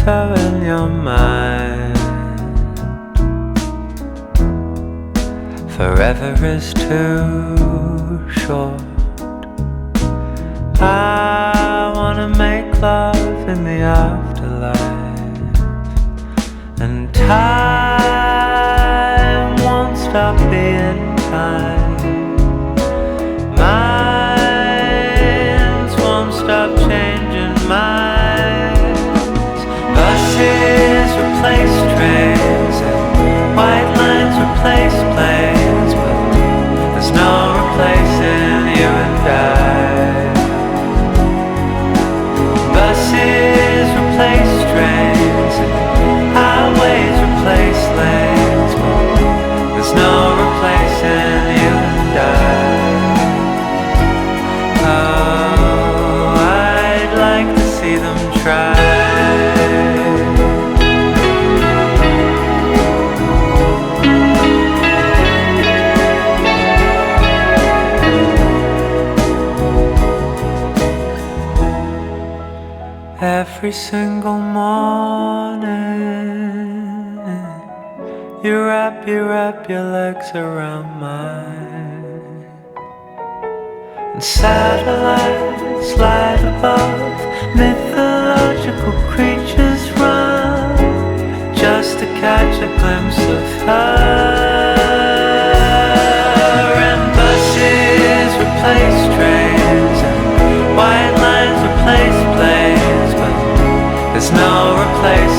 photo in your mind. Forever is too short. I wanna make love in the afterlife, and time won't stop being time. Minds won't stop changing minds. Buses replace trains, and white lines replace planes, but there's no replacing you and I. Buses replace trains, and highways replace lanes, but there's no replacing you and I. Oh, I'd like to see them try. Every single morning, you wrap your legs around mine, and satellites light above, mythological creatures run just to catch a glimpse of her. And buses replace trains, and white lines replace planes, but there's no replacement